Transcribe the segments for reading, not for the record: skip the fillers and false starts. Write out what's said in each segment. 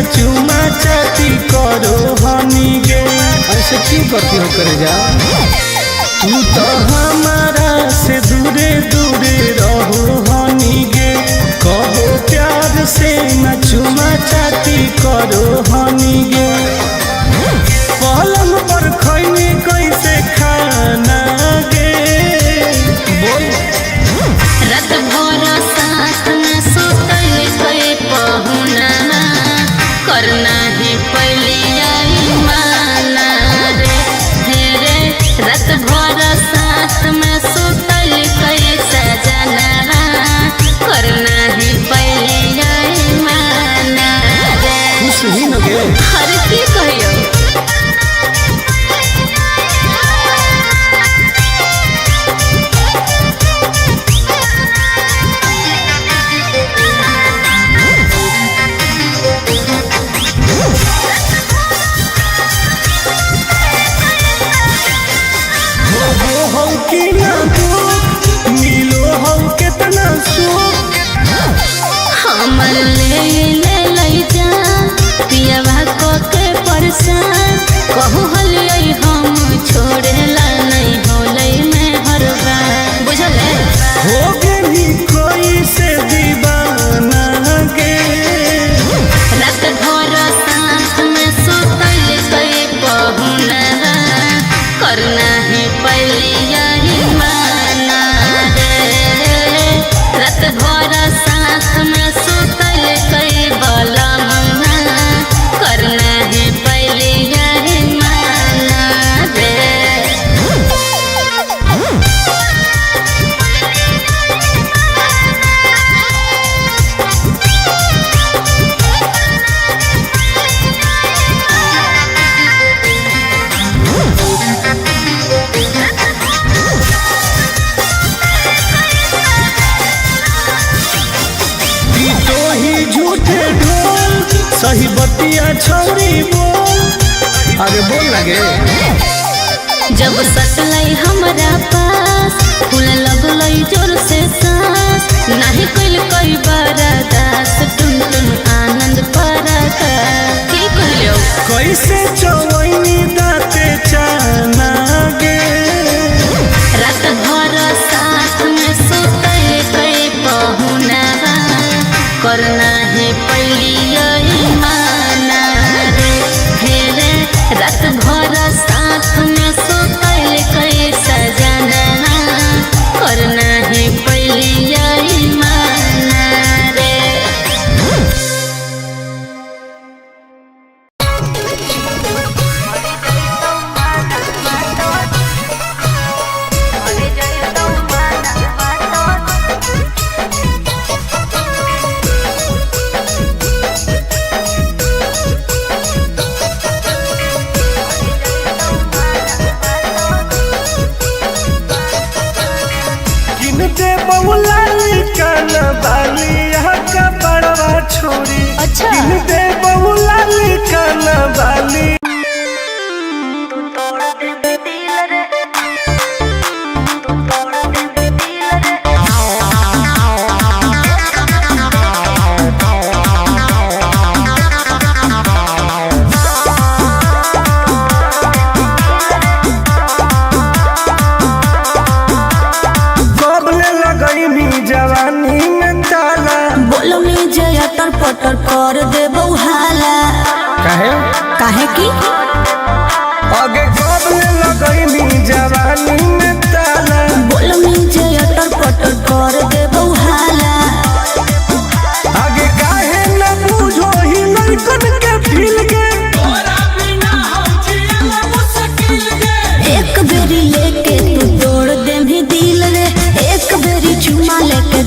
चुमा चाटी करो हनी गे। ऐसे क्यों करती हो करे जा? तू तो हमारा से दूरे दूरे रहो हनी गे। कहो प्यार से न चुमा चाटी करो हनी गे। पलंग पर खैनी कैसे खाना गे। बोल रात भर साथ में सुतल के पहुना करना ही पहली आई माना रे। रात भर साथ में सुतल के सजना करना ही पहली आई माना रे। खुश ही न गे। हर की कहियो हमर ले जा पियावा को के परसान कहू हलियै हम छोड़ेला नहीं होलै मैं हर बार बुझले हो गई कोई से दीवाना गे। रात भर साथ में सुतल के पहुना करना ही पहली आई माना रे। रात भर साथ में सुतल के बलम करना ही पहली आई माना रे। तो ही झूठे ढोल सही बतिया छौरी बोल। आगे बोल लगे। जब सटलै हमरा पास फूल लगलै जोर से सांस नहीं कइल कई बरदास टुन टुन आनंद परका की कहलियो कैसे चवैनी दाते चाना गे। रात भर साथ में सुतल के पहुना करना है पहली आई माना रे। रात भर साथ में सुतल के सजना करना है पहली आई माना रे। गिनते बउला कान बाली का बड़वा छोरी। अच्छा। गिनते बउला कान बाली। जवानी में ताला बोलो में जया टरपटर कर दे बउहाला काहे की आगे कब लगैनी जवानी में ताला। बोलो में जया टरपटर कर दे बउहाला आगे काहे न बुझो ही लड़कन के फील के। एक बेरी लेके तू तोड़ दे भी दिल रे। एक बेरी चुमा लेके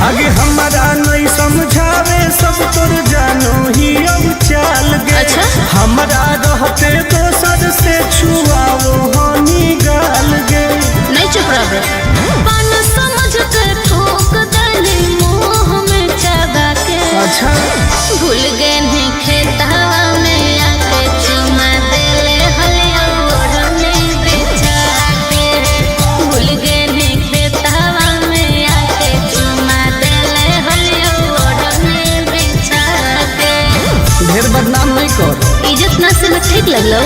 आगे हमारा नहीं समझावे सब तोर जानो ही अब चाल गे। अच्छा? हमारा रहते दोसर से छुआओ हनी गाल गे। नहीं चुप रह पान समझ कर ठोक दले मुंह में चबा के। अच्छा भूल गए नहीं खेतवा में आके चुमा देले हलिया ओढ़ने बिछा के। भूल गए नहीं खेतवा में आके चुमा देले हलिया ओढ़ने बिछा के। ढेर बदनाम नहीं कर। इज्जत ना से ठीक लगलो।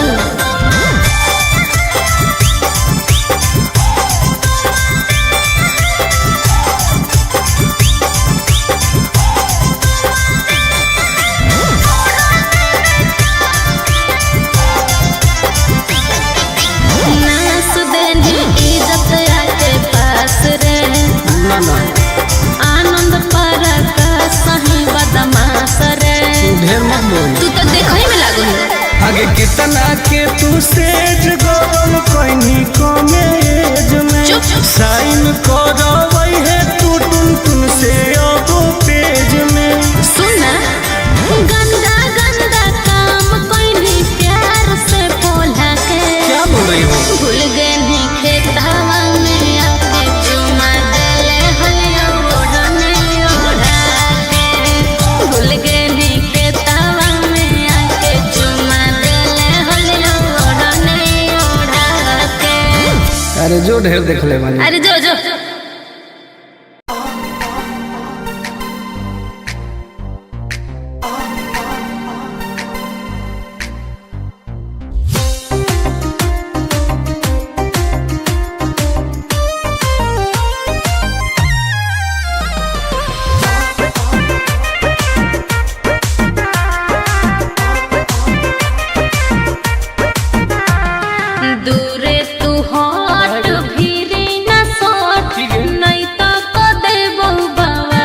आनंद पर सही बदमाश रे। ढेर मत बोल। तू तो देखई में लागो है। आगे कितना के तू सेज गोल कोई कमे एज में। चुप। साइन करवई है तू टुन टुन से अब पेज में। सुन गंदा गंदा काम कोई प्यार से बोला के। क्या बोल रही हो? भूल गए नहीं खेतवा में आके चुमा देले हलिया ओढ़ने ओढ़ा के। भूल गए नहीं खेतवा में आके चुमा देले हलिया ओढ़ने ओढ़ा के। अरे जो ढेर देख ले मानी। अरे जो जो दूरे तू हट भीरे न सोट नहीं तो को देबो बाबा।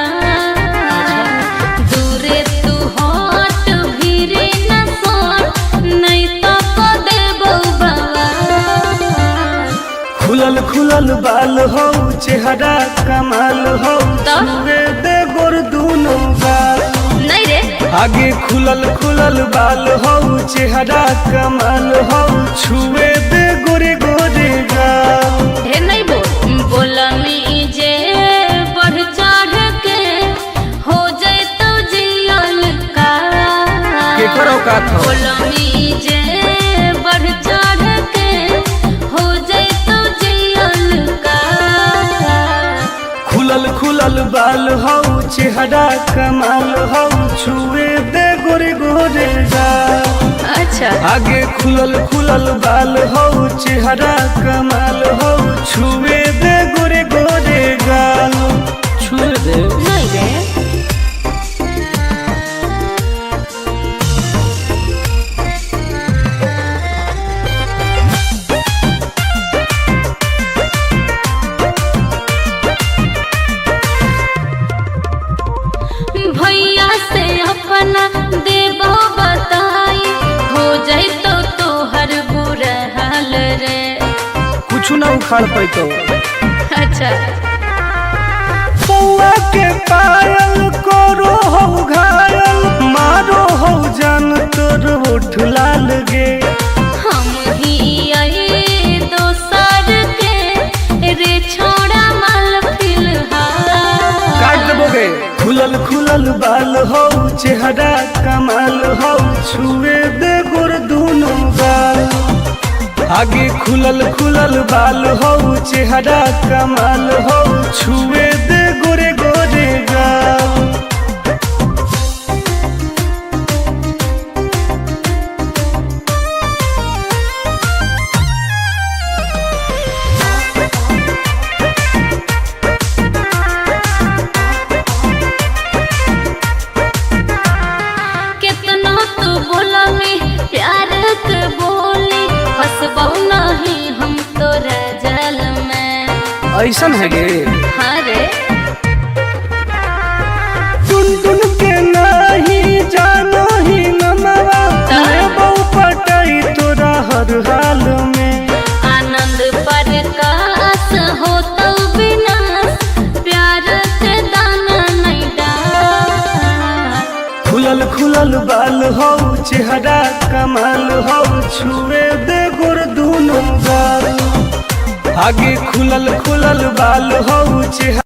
दूरे तू हट भीरे न सोट नहीं तो को देबो बाबा। खुलल खुलल बाल हो चेहरा कमाल हो तो? छुए दे गोर दूनो गाल। नहीं रे आगे खुलल खुलल बाल हो चेहरा कमाल हो छुए दे गोरे गोरे गाल। हे नहीं बोला मी जे बढ़ चढ़ के हो जाए तो जियल का। के करो का था? बोला मी जे बढ़ चढ़ के हो जाए तो जियल का। खुलल खुलल बाल हो चेहरा कमाल हो छुए दे गोरे गोरे गाल। अच्छा आगे खुलल खुलल बाल हो चेहरा कमाल हो छुए दे गोरे गोरे गाल। छुए दे। नहीं रे भैया से अपना देबो बताई हो जाए तो तोहर बुरा हाल रे। कुछ ना उखाड़ पैतो। अच्छा पौआ के पायल करो हो घायल मारो हो जान तोर ओठ लाल गे। हम ही आई दोसर के रे छोड़ा माल फिलहाल। काट देबोगे। खुलल खुलल बाल हो चेहरा कमाल हो छुए दे गोर दूनो गाल। आगे खुलल खुलल बाल हो चेहरा कमाल हो छुए दे गोरे गोरे गाल। कितना तू बोला में प्यार के बोली हंसबो नहीं हम तोरा जाल में। ऐसन है गे। हाँ रे टुन टुन के नहीं जानो ही नमवा बहु पटाई तोरा हर हाल में। आनंद प्रकाश हो तो विनाश प्यार के दाना चेहरा कमाल हो छुए दे गोर दोनों गाल आगे खुलल खुलल बाल हो चेहरा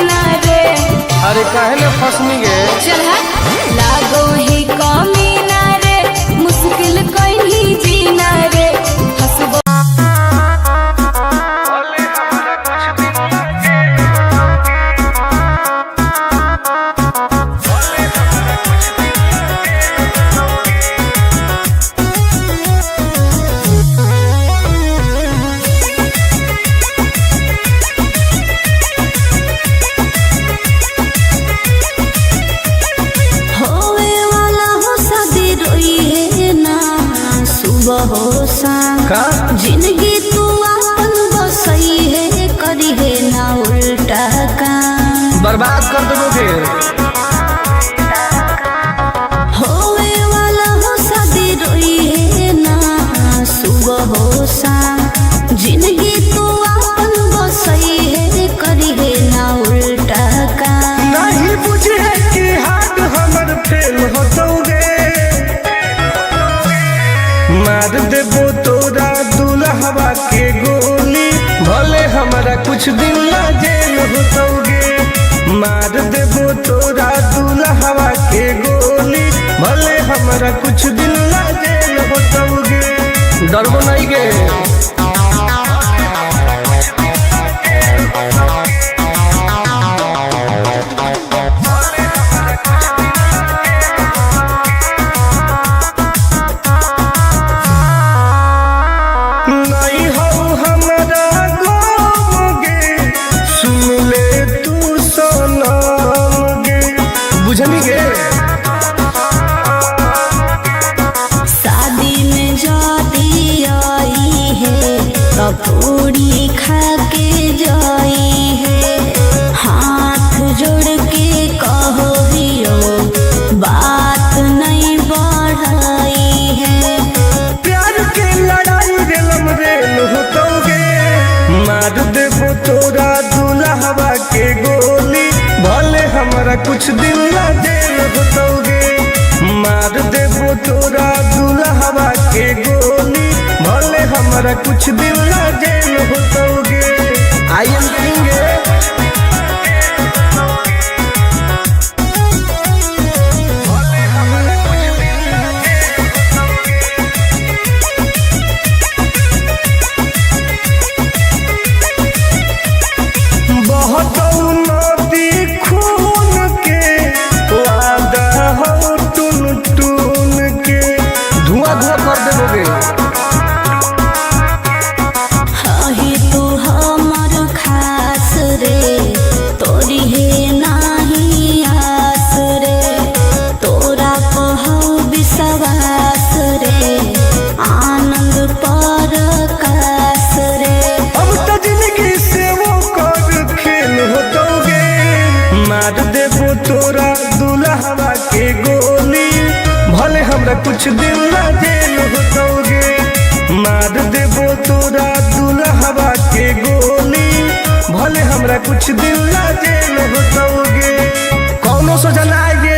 अरे काहे न फसनी गे चल लागो ही कमीना रे मुश्किल कोई नहीं जीना रे हंसबो का जिंदगी तू अपन बसई है करी है ना उल्टा काम बर्बाद कर दोगे होवे वाला हो शादी रोई है ना सुबह हो शाम जिंदगी तू अपन बसई है करी है ना उल्टा काम नहीं बुझे कि हाथ हमर फेल होतोगे मार देबो तोरा दुल्हवा के गोली भले हमारा कुछ दिन ना जेल होतोगे मार देबो तोरा दुल्हवा के गोली भले हमारा कुछ दिन ना जेल होतोगे डरबो नहीं गे बुझनी गे शादी में जाती आई है कपूरी खा के जाई है हाथ जोड़ के कहो हियो बात नहीं बढ़ाई है प्यार के लड़ाई रेलम रेल होतोगे मार देबो तोरा दुल्हवा के गोली भले हमारा कुछ दिन ना जेल होतोगे मार देबो तोरा दुल्हवा के गोली भले हमारा कुछ दिन ना जेल होतोगे आई एम करेंगे बहुत नदी खून के वादा हो टून टून के धुआं धुआं कर देबोगे ही तू हमर खास रे तोरी है नाही आस रे तोरा कहौ विश्वास रे आनंद पर कास रे अब तो जिंदगी से वो कर खेल होतोगे मार देबो तोरा दुल्हवा के गोली भले हमरा कुछ दिन ना जेल होतोगे मार देबो तोरा दुल्हवा के गोली भले हमरा कुछ दिन ना जेल होतोगे कौनो सजा ना आएगे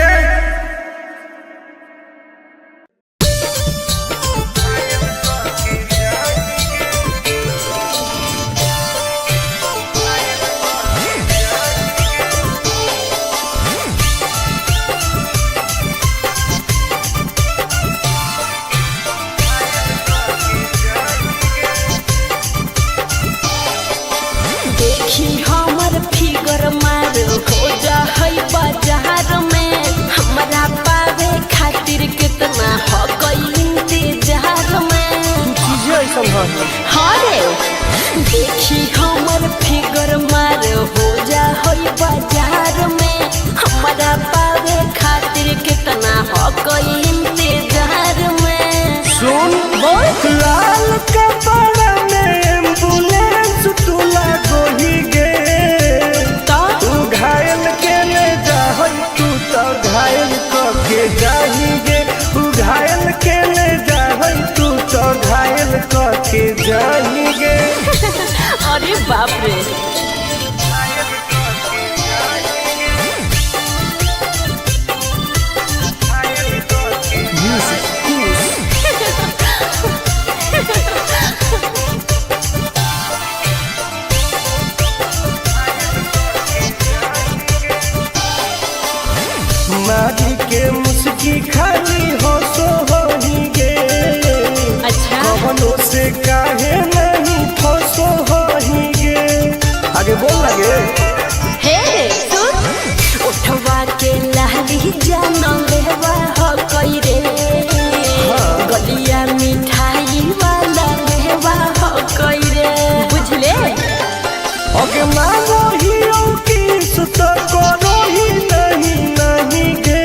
देखी हमर फिगर मार हो जा है बाजार में हमरा पावे खातिर कितना हो गई इंतजार में चीजें ऐसा हरे देखी हमर फिगर मार हो जा है बाजार में हमरा पावे खातिर के बाप रे। मारी के मुस्की खाली हंसो होही गे। अच्छा कवनो से काहे नहीं फंसो होही गे। आगे बोल लगे हे सुन उठवा के लहरी जानो लेवा हो कोई रे। गलिया मिठाई वाला लेवा हो कोई रे बुझले। ओके मानो ही की सुत करो ही नहीं गे।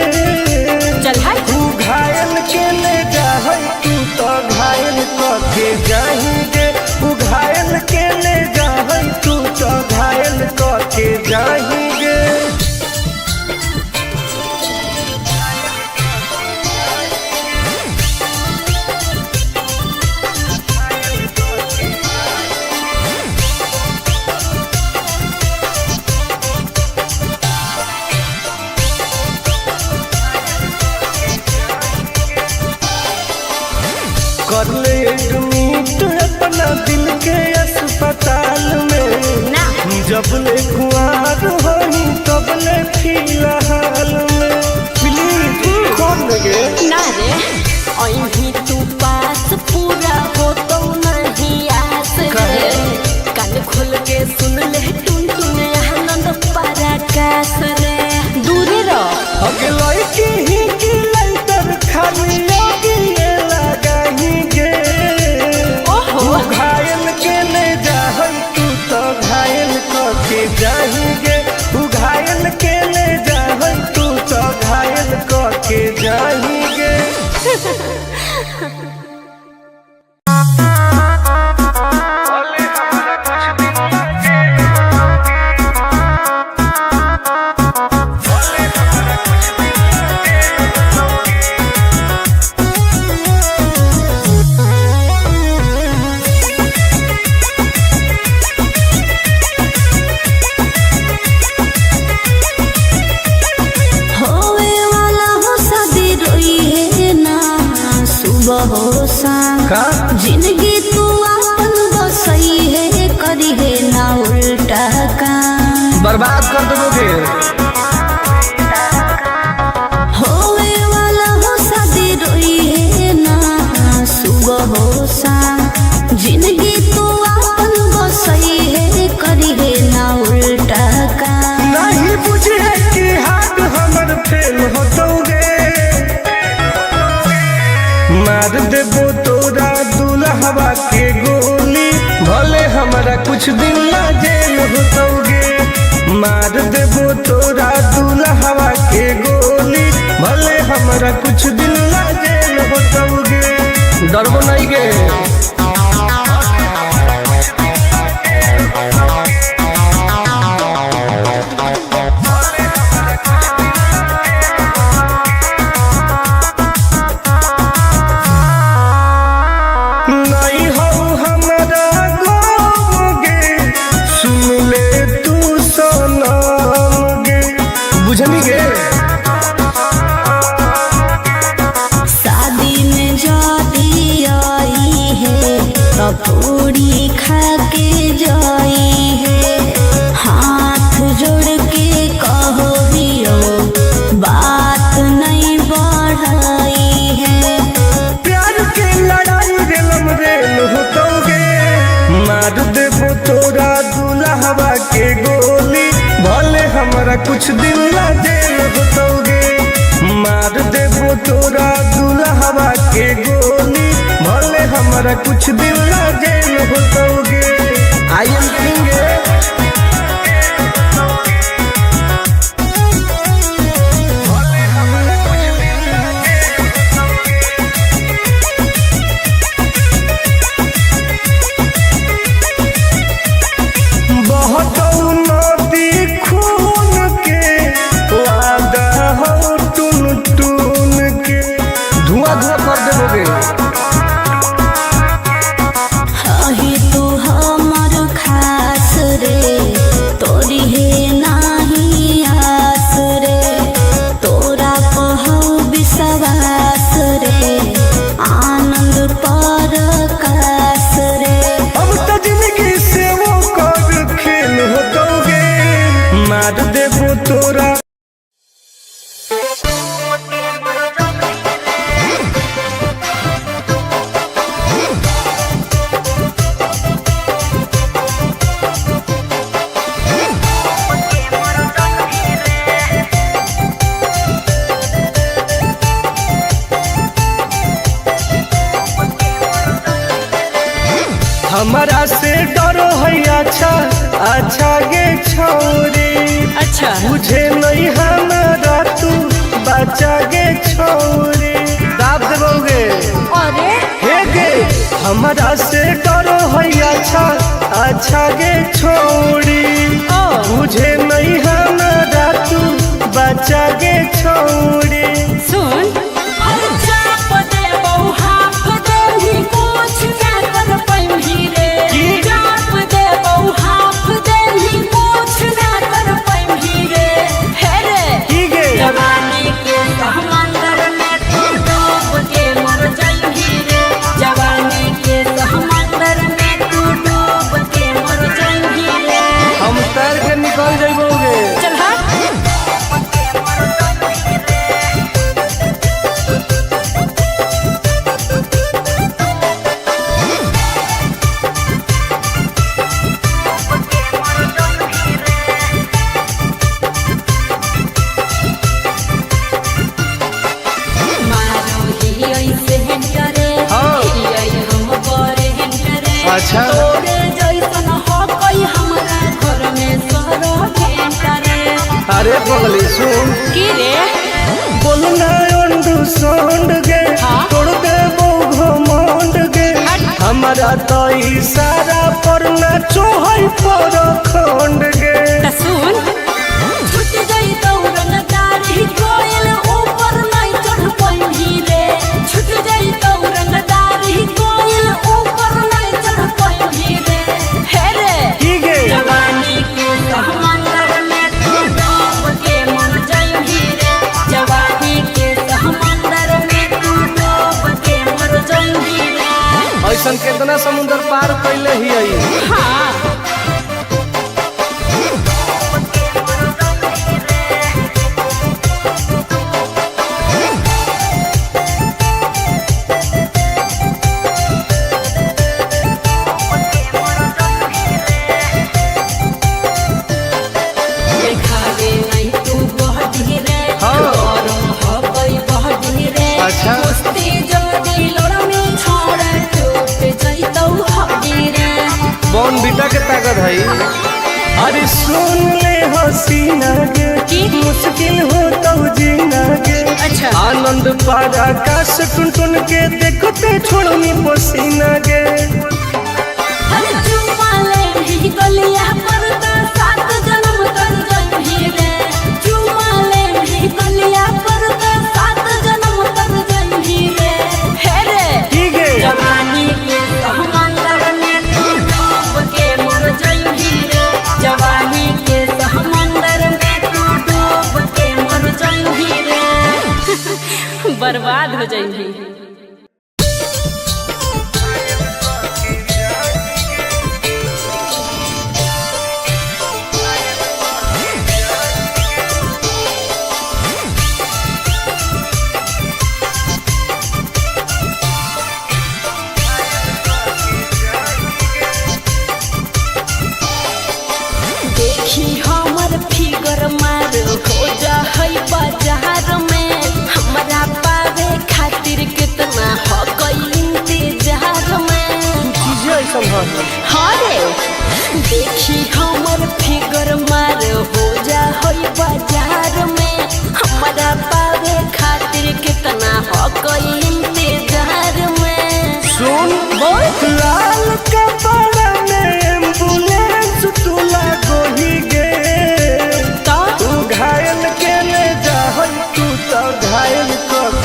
चल हाय तू घायल के ले जाहै तू तो घायल कके जाएंगे। तू घायल के ले जाहै तू तो घायल कके जाएंगे। कर ले एडमिट अपना दिल के अस्पताल में ना जब ले कुआर होही तब ले फिलहाल में। प्लीज कौन लगे ना रे अभी तू पास पूरा हो तो नहीं आस रे। कान खोल के सुन ले टुन टुन आनंद पराकाश रे। दूरे रह अगे लड़की ही की लाइटर खाली लगी लगाएंगे। ओहो तू घायल के ले जाहै तू तो घायल कके जाएंगे। तू घायल के ले जाहै तू तो घायल कके जाएंगे। होवे वाला हो शादी रोई है ना सुबह हो शाम। का जिंदगी तू अपन बसई है करी है ना उल्टा काम। बर्बाद कर दोगे। होवे वाला हो शादी रोई है ना सुबह हो शाम। जिंदगी तू अपन बसई है करी है ना उल्टा काम। नहीं बुझे कि हाथ हमर फेल होतोगे। मार देबो तोरा दुल्हवा के गोली भले हमारा कुछ दिन ला जेल होतोगे। मार देबो तोरा दुल्हवा के गोली भले हमारा कुछ दिन ला जेल होतोगे। डरबो नहीं गे। नहीं हो हमारा गोगे सुन ले तू सनम गे। बुझनी गे शादी में जाती आई है तो पूरी खा के जाई है। हाथ जोड़ के कहो दियो बात नहीं बढ़ाई है। प्यार के लड़ाई रेलम रेल होतोगे। मार देबो तोरा दुल्हवा के गोली भले हमारा कुछ दिन ला जेल होतोगे। मार देबो तोरा दुल्हवा के गोली भले हमारा कुछ दिन ला जेल होतोगे। I am king. बहुत नदी खून के वादा हो टुन टुन के। धुआं धुआं कर देबोगे। अही तू हमर खास छोड़ी है नाही आस रे तोरा कहू विश्वास रे आनंद पर कास रे अब तो जिंदगी से वो कर खेल हो दोगे मार देबो तोरा। हमारा से डरो है अच्छा अच्छा गे छोरी अच्छा मुझे नहीं हमारा तू बचा गे छोरी दाब देबोगे अरे हे गे हमारा से डरो है अच्छा अच्छा गे छोरी मुझे नहीं हमारा तू बचा गे छोरी। सुन निकल जाइबोगे चल अच्छा अरे पगली सुन की रे बोलना अंडू सोंड गे तोड़ दे वो घमंड गे हमारा तो इशारा पर ना चोहई पर खंड गे सुन छूट गई दौड़न दारी कोयल ऊपर नहीं चढ़ पाई रे छूट गई दौड़न दारी कोयल ऊपर नहीं चढ़ पाई रे हे रे की गे जवानी के समंदर में तू डूब के मर जाई रे जवानी के समंदर में तू डूब के मर जाई रे ऐसा कितना समुद्र पार कैले ही आई। हाँ अच्छा बॉन बीटा के ताकत है। अरे सुन ले हसीना गे मुश्किल हो तो जीना गे अच्छा आनंद पारा आकाश टुन टुन के देखते छोड़नी पसीना गे गलिया पर सात जन्म कर गई रे चुमाले भी गलिया पर सात जन्म कर गई रे हे रे की गे जवानी के समंदर में तू डूब के मर जाई रे जवानी के समंदर में तू डूब के मर जाई रे बर्बाद हो जाएगी। देखी हमर फिगर मार हो जा है बाजार में हमरा पावे खातिर कितना हो गई इंतजार में चीजें ऐसा है। हाँ रे देखी हमर फिगर मार हो जा है बाजार में हमरा पावे खातिर कितना हो गई इंतजार में सुन बोल लाल कपड़ा में एम्बुलेंस तू लागो ही गे तो तू घायल के ले जा तू तो घायल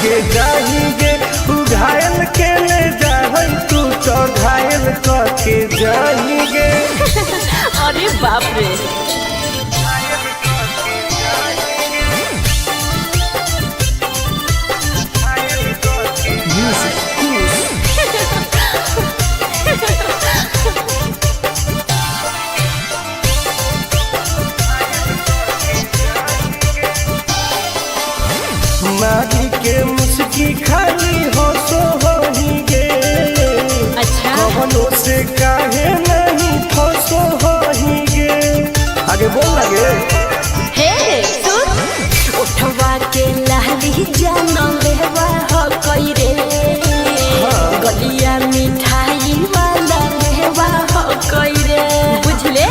के जाही गे तू घायल के ले जा तू तो घायल के जाही गे अरे बाप रे गे मुस्की खाली हंसो होही गे अच्छा कवनो से काहे नहीं फंसो होही गे आगे बोल लगे हे सुन उठवा के लहरी जानो लेवा हो कोई रे गलिया मिठाई वाला लेवा हो कोई रे बुझले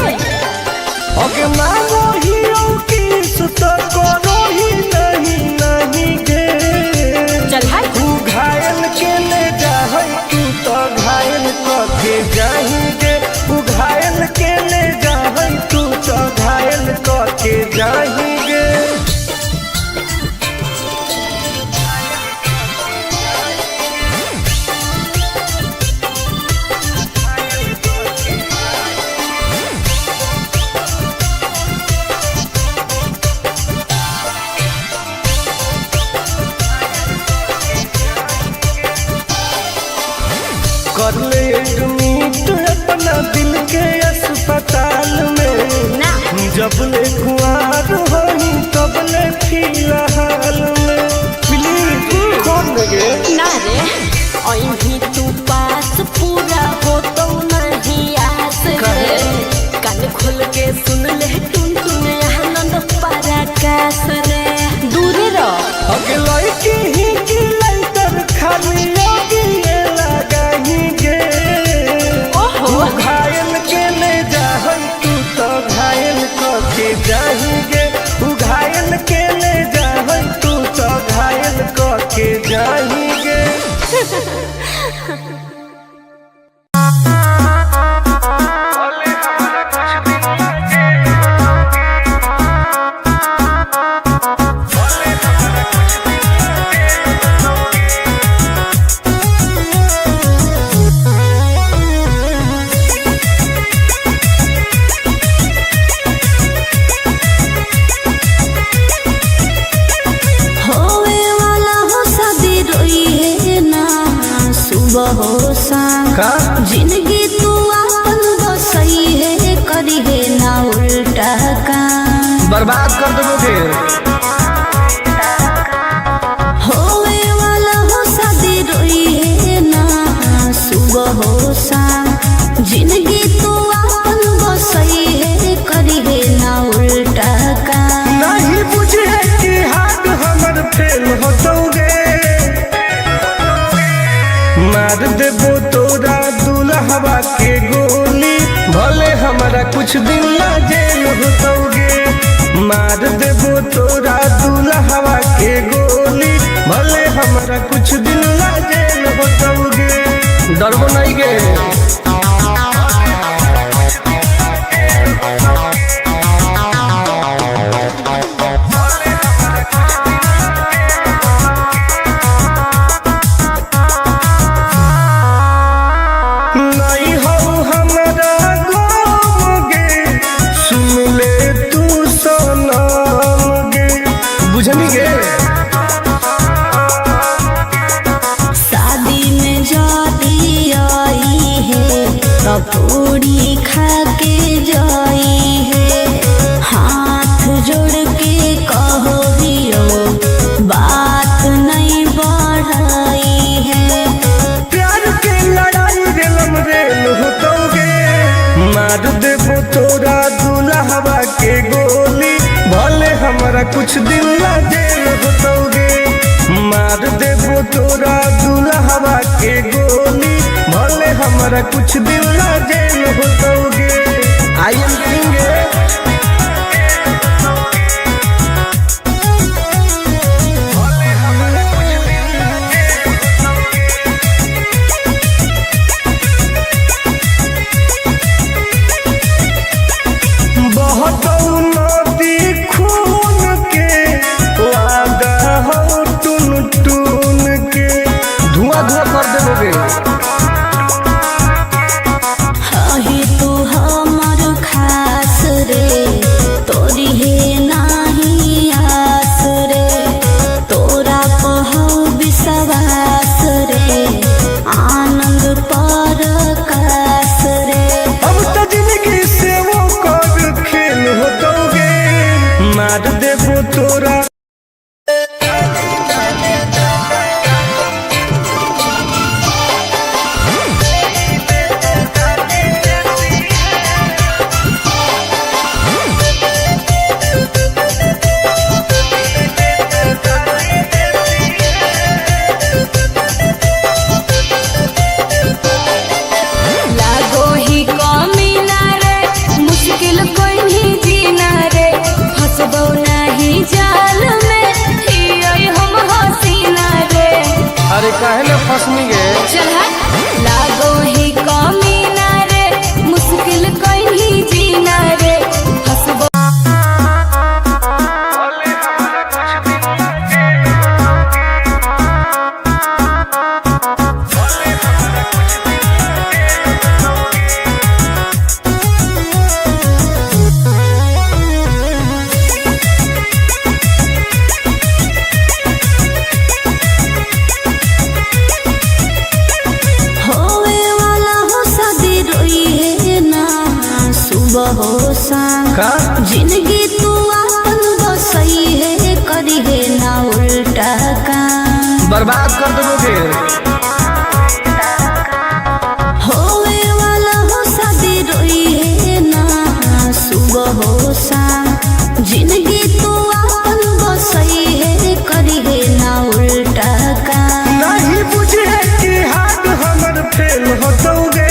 ओके मांगो हीरो किस तो करो ही नहीं गे चल हाय तू घायल के ले जाहै तू तो घायल कके जाही गे तू घायल के ले जाहै तू तो घायल कके जाही गे कर ले एडमिट अपना दिल के अस्पताल में ना जब ले कुआर होही तब ले फिलहाल में प्लीज कौन लगे ना रे अहीं तू पास पूरा हो तो नहीं आस रे कान खोल के सुन ले टुन टुन आनंद पराकाश रे दूर रह अगे लड़की ही की लंतर खाली योगी ये लगाही गे ओहो तू घायल के ले जाहै तू तो घायल कके जाही गे तू घायल के ले जाहै तू तो घायल कके जाही गे होवे वाला हो शादी रोई है ना सुबह हो शाम का जिंदगी तू अपन बसई है करी है ना उल्टा काम बर्बाद कर दोगे होवे वाला हो शादी रोई है ना सुबह हो शाम जिंदगी तू अपन बसई है करी है ना उल्टा काम नहीं बुझे कि हाथ हमर फेल होतोगे मार देबो तोरा दुल्हवा के गोली भले हमारा कुछ दिन ला जेल होतोगे मार देबो तोरा दुल्हवा के गोली भले हमारा कुछ दिन ला जेल होतोगे डरबो नहीं गे नहीं हो हमारा गाम गे सुन ले तू सनम गे बुझनी गे शादी में जाती आई है तो पूरी खा के जाई है हाथ जोड़ के कहो हियो बात नहीं बढ़ाई है प्यार के लड़ाई रेलम रेल होतोगे मार देबो तोरा दुल्हवा के गोली भले हमारा कुछ दिन ला जेल होतोगे मार देबो तोरा दुल्हवा के गोली भले हमारा कुछ दिन ला जेल होतोगे आई एम किंग बहुत नदी खून के वादा हो टून टून के धुआं धुआं कर दोगे अही तू हमर खास रे तोरी है नाही आस रे तोरा पहु विश्वास रे आनंद पर कास रे अब तो जिंदगी से वो कर खेल होतोगे का जिंदगी तू अपन बसई है करी है ना उल्टा काम बर्बाद कर देबोगे। होवे वाला हो शादी रोई है ना सुबह हो शाम जिंदगी तू अपन बसई है करी है ना उल्टा काम नहीं बुझे कि हाथ हमर फेल होतोगे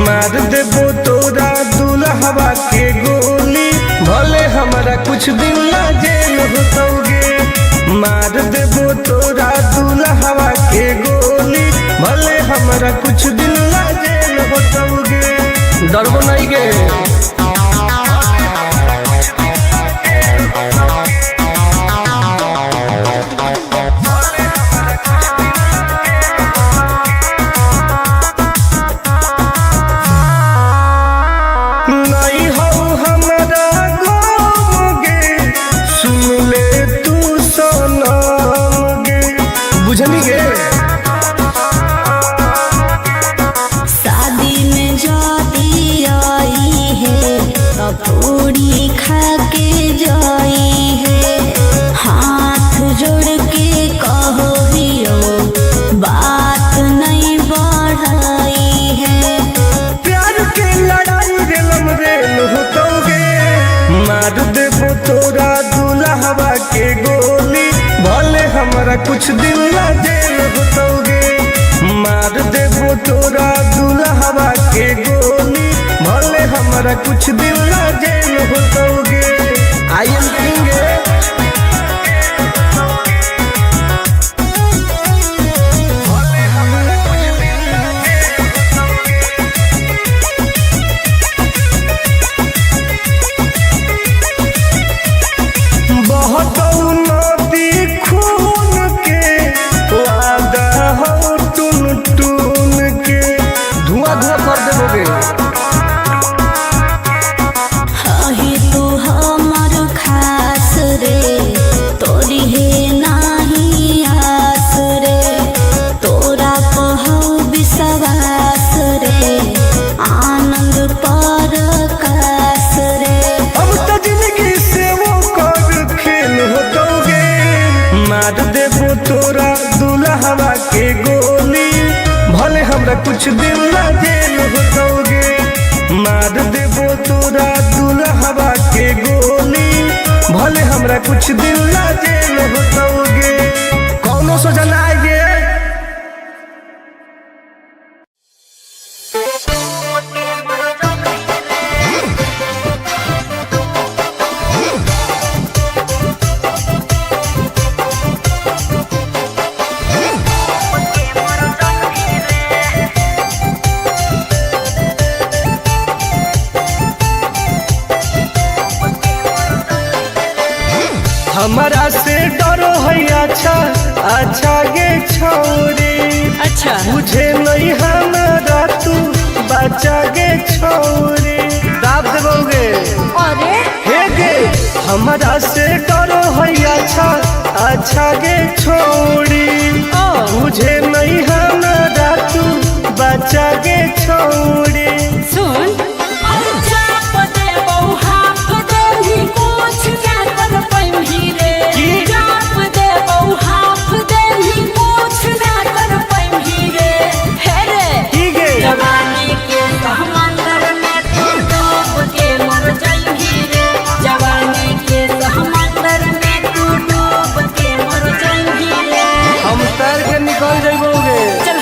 मार देबो तोरा दुल्हवा के गोली भले हमारा कुछ दिन ला जेल होतोगे मार देबो तोरा दुल्हवा के गोली भले हमारा कुछ दिन ला जेल होतोगे। डरबो नहीं गे। नहीं हो हमारा गम गे सुन ले तू सनम गे बुझनी गे। शादी में जाती आई है पूरी खा के जाई है हाथ जोड़ के कहो हियो बात नहीं बढ़ाई है प्यार के लड़ाई रेलम रेल होतोगे मार देबो तोरा दुल्हवा के गोली भले हमारा कुछ दिन ला जेल होतोगे मार देबो तोरा दुल्हवा के गोली भले हमारा कुछ दिन ला जेल होतोगे। आई एम किंग बहुत नदी खून के वादा हो टून टून के धुआं धुआं कर देबोगे। ही तू हमार खास रे तोरी है नाही आस रे तोरा कहू विश्वास रे आनंद पर कास रे अब तो जिंदगी से वो कर खेल होतोगे मार देबो तोरा दुल्हवा के गोली भले हमरा कुछ दिन ला जेल होतोगे मार देबो तोरा दुल्हवा के गोली भले हमरा कुछ दिन ला जेल होतोगे। कौनो सोचा ना आएगे। हमारा से डरो है अच्छा अच्छा गे छोरी अच्छा मुझे नहीं हमारा तू बचा गे छोरी दाब देबोगे। अरे हे गे हमारा से डरो है अच्छा अच्छा गे छोरी मुझे नहीं हमारा तू बचा गे छोरी सुन जवानी के समंदर में तू डूब के मर जाएगी रे जवानी के समंदर में तू डूब के मर जाएगी रे हम तैर के निकल जाइबोगे। चल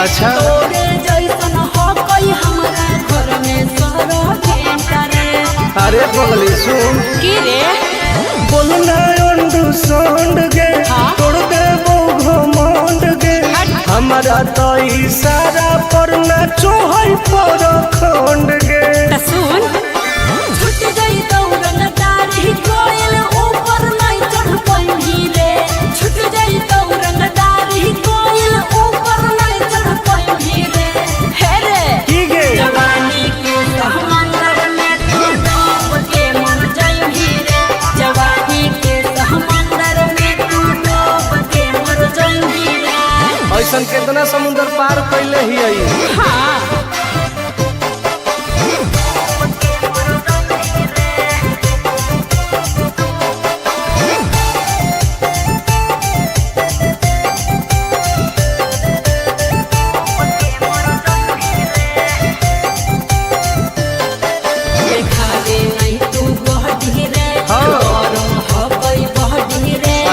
अच्छा तोरे जैसन हो कोई हमारा घर में सरो भेंटरे अरे पगली सुन की रे बोलना अंडू सांड गे तोड़ दे वो घमंड गे हमारा तो इशारा पर नाचो है पर खंड गे सुन छूट गई दौड़न दारी कोयल ऊपर नहीं चढ़ पाई कितना समुंदर पार कैले ही आई। हाँ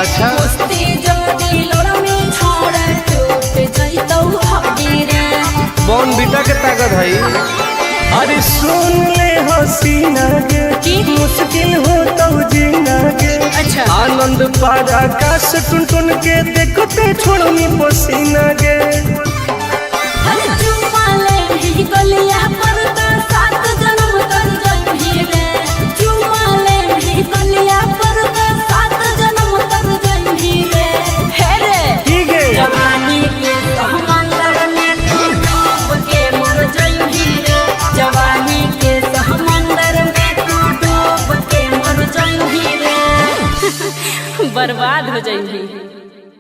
अच्छा बॉन बीटा के ताकत है। अरे सुन ले हसीना के मुश्किल हो तो जीना के। अच्छा आनंद पार आकाश टुन टुन के देखते छोड़नी पसीना के। बर्बाद हो जाएगी।